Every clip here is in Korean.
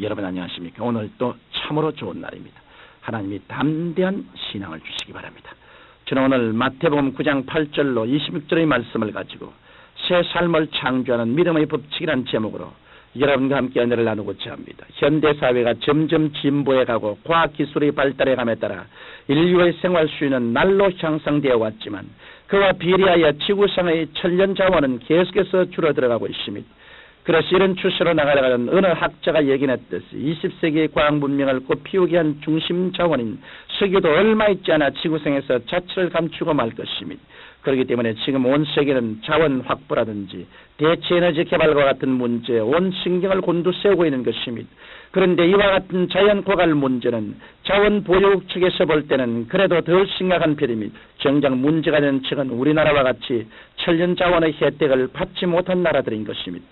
여러분 안녕하십니까? 오늘 또 참으로 좋은 날입니다. 하나님이 담대한 신앙을 주시기 바랍니다. 저는 오늘 마태복음 9장 8절로 26절의 말씀을 가지고 새 삶을 창조하는 믿음의 법칙이라는 제목으로 여러분과 함께 은혜를 나누고자 합니다. 현대사회가 점점 진보해가고 과학기술의 발달해감에 따라 인류의 생활 수위는 날로 향상되어 왔지만 그와 비례하여 지구상의 천연자원은 계속해서 줄어들어가고 있습니다. 그래서 이런 추세로 나가려는 어느 학자가 얘기했듯이 20세기의 과학 문명을 꽃피우게 한 중심 자원인 석유도 얼마 있지 않아 지구상에서 자취를 감추고 말 것입니다. 그렇기 때문에 지금 온 세계는 자원 확보라든지 대체 에너지 개발과 같은 문제에 온 신경을 곤두세우고 있는 것입니다. 그런데 이와 같은 자연 고갈 문제는 자원 보유국 측에서 볼 때는 그래도 덜 심각한 편입니다. 정작 문제가 되는 측은 우리나라와 같이 천연 자원의 혜택을 받지 못한 나라들인 것입니다.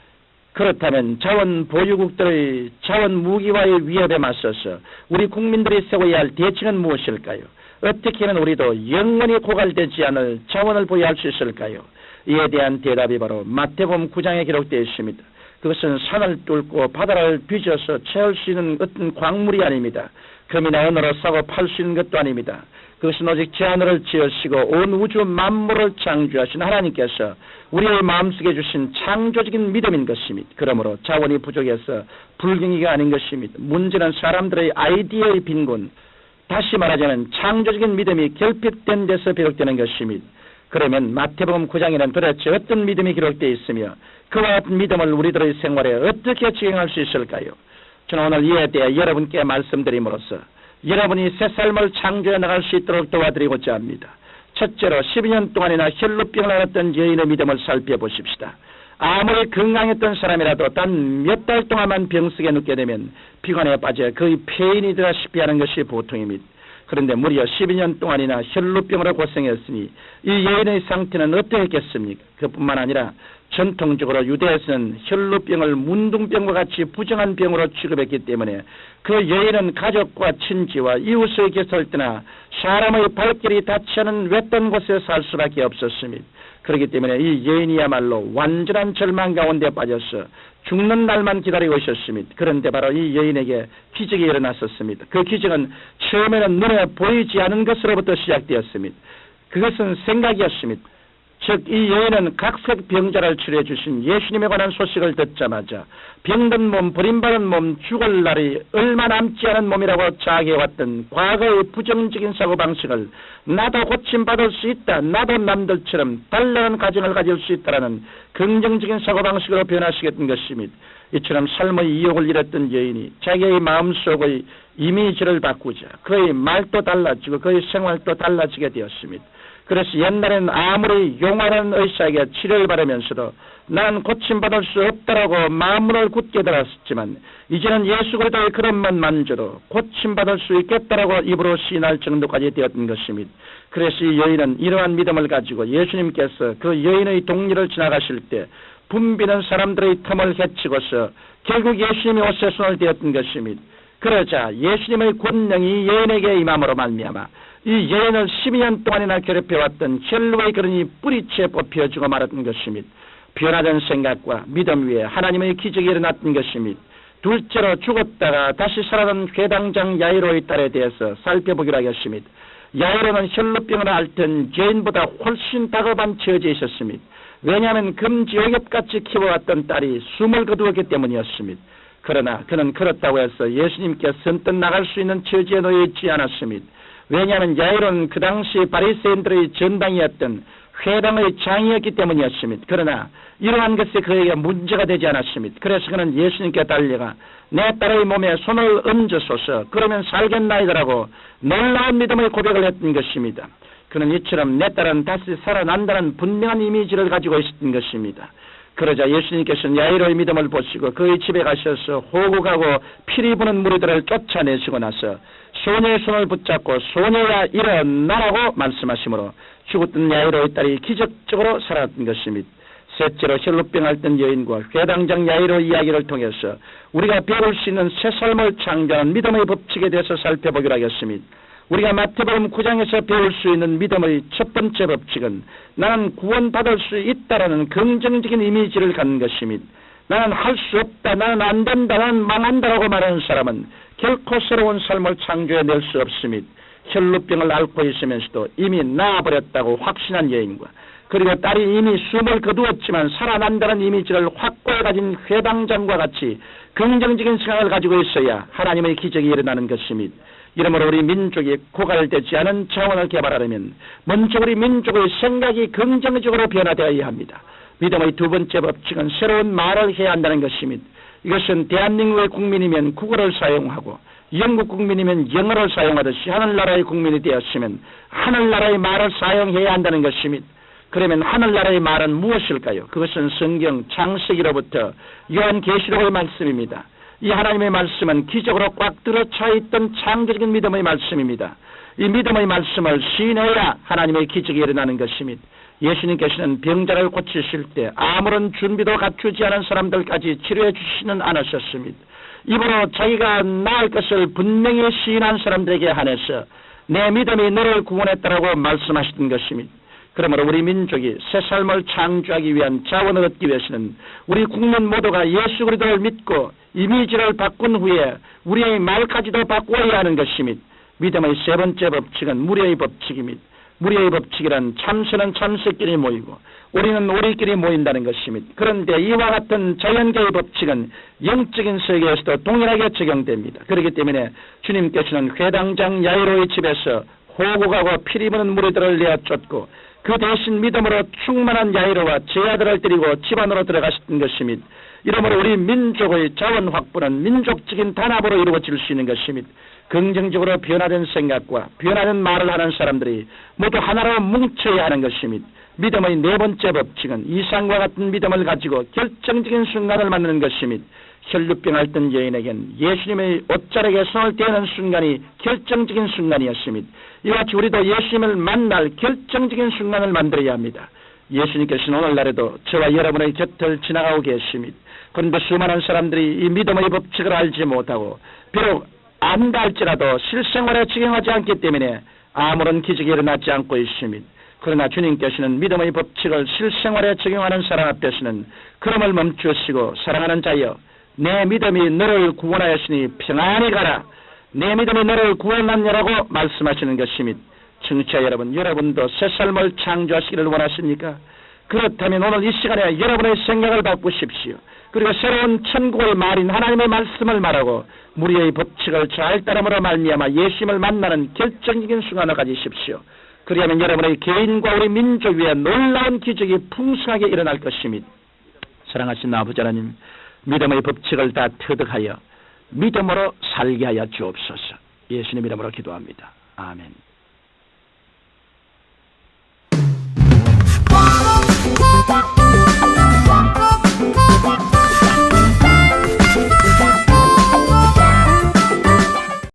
그렇다면 자원 보유국들의 자원 무기화의 위협에 맞서서 우리 국민들이 세워야 할 대책은 무엇일까요? 어떻게 하면 우리도 영원히 고갈되지 않을 자원을 보유할 수 있을까요? 이에 대한 대답이 바로 마태복음 9장에 기록되어 있습니다. 그것은 산을 뚫고 바다를 빚어서 채울 수 있는 어떤 광물이 아닙니다. 금이나 은으로 사고 팔 수 있는 것도 아닙니다. 그것은 오직 제 하늘을 지으시고 온 우주 만물을 창조하신 하나님께서 우리의 마음속에 주신 창조적인 믿음인 것입니다. 그러므로 자원이 부족해서 불경이가 아닌 것입니다. 문제는 사람들의 아이디어의 빈곤, 다시 말하자면 창조적인 믿음이 결핍된 데서 비롯되는 것입니다. 그러면 마태복음 9장에는 도대체 어떤 믿음이 기록되어 있으며 그와 같은 믿음을 우리들의 생활에 어떻게 적용할 수 있을까요? 저는 오늘 이에 대해 여러분께 말씀드림으로써 여러분이 새 삶을 창조해 나갈 수 있도록 도와드리고자 합니다. 첫째로 12년 동안이나 혈루병을 앓았던 여인의 믿음을 살펴보십시다. 아무리 건강했던 사람이라도 단 몇 달 동안만 병석에 눕게 되면 비관에 빠져 거의 폐인이 되다시피 하는 것이 보통입니다. 그런데 무려 12년 동안이나 혈루병으로 고생했으니 이 여인의 상태는 어떠했겠습니까? 그뿐만 아니라 전통적으로 유대에서는 혈루병을 문둥병과 같이 부정한 병으로 취급했기 때문에 그 여인은 가족과 친지와 이웃의 곁을 떠나 사람의 발길이 닿지 않은 외딴 곳에 살 수밖에 없었습니다. 그렇기 때문에 이 여인이야말로 완전한 절망 가운데 빠져서 죽는 날만 기다리고 있었습니다. 그런데 바로 이 여인에게 기적이 일어났었습니다. 그 기적은 처음에는 눈에 보이지 않은 것으로부터 시작되었습니다. 그것은 생각이었습니다. 즉 이 여인은 각색 병자를 치료해 주신 예수님에 관한 소식을 듣자마자 병든 몸, 버림받은 몸, 죽을 날이 얼마 남지 않은 몸이라고 자각해왔던 과거의 부정적인 사고방식을 나도 고침받을 수 있다, 나도 남들처럼 달라는 가정을 가질 수 있다라는 긍정적인 사고방식으로 변화시켰던 것입니다. 이처럼 삶의 이욕을 잃었던 여인이 자기의 마음속의 이미지를 바꾸자 그의 말도 달라지고 그의 생활도 달라지게 되었습니다. 그래서 옛날에는 아무리 용활한 의사에게 치료를 받으면서도 난 고침받을 수 없다라고 마음을 굳게 들었지만 이제는 예수 그리스도의 그릇만 만져도 고침받을 수 있겠다라고 입으로 시인할 정도까지 되었던 것입니다. 그래서 이 여인은 이러한 믿음을 가지고 예수님께서 그 여인의 동리를 지나가실 때 붐비는 사람들의 틈을 헤치고서 결국 예수님이 옷에 손을 대었던 것입니다. 그러자 예수님의 권능이 여인에게 임함으로 말미암아 이 여인을 12년 동안이나 괴롭혀왔던 혈루의 그런이 뿌리채 뽑혀주고 말았던 것입니다. 변화된 생각과 믿음 위에 하나님의 기적이 일어났던 것입니다. 둘째로 죽었다가 다시 살아난 회당장 야이로의 딸에 대해서 살펴보기로 하겠습니다. 야이로는 혈루병을 앓던 죄인보다 훨씬 다급한 처지에 있었습니다. 왜냐하면 금지옥엽같이 키워왔던 딸이 숨을 거두었기 때문이었습니다. 그러나 그는 그렇다고 해서 예수님께 선뜻 나갈 수 있는 처지에 놓여 있지 않았습니다. 왜냐하면 야이로는 그 당시 바리새인들의 전당이었던 회당의 장이었기 때문이었습니다. 그러나 이러한 것이 그에게 문제가 되지 않았습니다. 그래서 그는 예수님께 달려가 내 딸의 몸에 손을 얹어소서 그러면 살겠나이다라고 놀라운 믿음의 고백을 했던 것입니다. 그는 이처럼 내 딸은 다시 살아난다는 분명한 이미지를 가지고 있었던 것입니다. 그러자 예수님께서는 야이로의 믿음을 보시고 그의 집에 가셔서 호국하고 피리 부는 무리들을 쫓아내시고 나서 소녀의 손을 붙잡고 소녀야 일어나라고 말씀하시므로 죽었던 야이로의 딸이 기적적으로 살아났던 것입니다. 셋째로 혈루병 앓던 여인과 회당장 야이로 이야기를 통해서 우리가 배울 수 있는 새 삶을 창조하는 믿음의 법칙에 대해서 살펴보기로 하겠습니다. 우리가 마태복음 9장에서 배울 수 있는 믿음의 첫 번째 법칙은 나는 구원받을 수 있다라는 긍정적인 이미지를 갖는 것입니다. 나는 할 수 없다, 나는 안 된다, 나는 망한다라고 말하는 사람은 결코 새로운 삶을 창조해낼 수 없습니다. 혈루병을 앓고 있으면서도 이미 나아버렸다고 확신한 여인과 그리고 딸이 이미 숨을 거두었지만 살아난다는 이미지를 확고히 가진 회당장과 같이 긍정적인 생각을 가지고 있어야 하나님의 기적이 일어나는 것입니다. 이러므로 우리 민족이 고갈되지 않은 자원을 개발하려면 먼저 우리 민족의 생각이 긍정적으로 변화되어야 합니다. 믿음의 두 번째 법칙은 새로운 말을 해야 한다는 것입니다. 이것은 대한민국의 국민이면 국어를 사용하고 영국 국민이면 영어를 사용하듯이 하늘나라의 국민이 되었으면 하늘나라의 말을 사용해야 한다는 것입니다. 그러면 하늘나라의 말은 무엇일까요? 그것은 성경 창세기로부터 요한계시록의 말씀입니다. 이 하나님의 말씀은 기적으로 꽉 들어차 있던 창조적인 믿음의 말씀입니다. 이 믿음의 말씀을 시인해야 하나님의 기적이 일어나는 것입니다. 예수님께서는 병자를 고치실 때 아무런 준비도 갖추지 않은 사람들까지 치료해 주시는 않으셨습니다. 입으로 자기가 나을 것을 분명히 시인한 사람들에게 한해서 내 믿음이 너를 구원했다라고 말씀하시던 것입니다. 그러므로 우리 민족이 새 삶을 창조하기 위한 자원을 얻기 위해서는 우리 국민 모두가 예수 그리스도를 믿고 이미지를 바꾼 후에 우리의 말까지도 바꾸어야 하는 것입니다. 믿음의 세 번째 법칙은 무리의 법칙입니다. 무리의 법칙이란 참새는 참새끼리 모이고 오리는 오리끼리 모인다는 것입니다. 그런데 이와 같은 자연계의 법칙은 영적인 세계에서도 동일하게 적용됩니다. 그렇기 때문에 주님께서는 회당장 야이로의 집에서 호국하고 피리 부는 무리들을 내어 쫓고 그 대신 믿음으로 충만한 야이로와 제 아들을 데리고 집안으로 들어가셨던 것입니다. 이러므로 우리 민족의 자원 확보는 민족적인 단합으로 이루어질 수 있는 것입니다. 긍정적으로 변화된 생각과 변화된 말을 하는 사람들이 모두 하나로 뭉쳐야 하는 것입니다. 믿음의 네 번째 법칙은 이상과 같은 믿음을 가지고 결정적인 순간을 만드는 것입니다. 혈루병 앓던 여인에겐 예수님의 옷자락에 손을 대는 순간이 결정적인 순간이었습니다. 이와 같이 우리도 예수님을 만날 결정적인 순간을 만들어야 합니다. 예수님께서는 오늘날에도 저와 여러분의 곁을 지나가고 계십니다. 그런데 수많은 사람들이 이 믿음의 법칙을 알지 못하고 비록 안다 할지라도 실생활에 적용하지 않기 때문에 아무런 기적이 일어나지 않고 있습니다. 그러나 주님께서는 믿음의 법칙을 실생활에 적용하는 사람 앞에서는 걸음을 멈추시고 사랑하는 자여 내 믿음이 너를 구원하였으니 평안히 가라. 내 믿음이 너를 구원하느라고 말씀하시는 것입니다. 청취자 여러분, 여러분도 새 삶을 창조하시기를 원하십니까? 그렇다면 오늘 이 시간에 여러분의 생각을 바꾸십시오. 그리고 새로운 천국의 말인 하나님의 말씀을 말하고 무리의 법칙을 잘 따름으로 말미암아 예수님을 만나는 결정적인 순간을 가지십시오. 그리하면 여러분의 개인과 우리 민족 위에 놀라운 기적이 풍성하게 일어날 것입니다. 사랑하신 아버지 하나님, 믿음의 법칙을 다 터득하여 믿음으로 살게 하여 주옵소서. 예수님 이름으로 기도합니다. 아멘.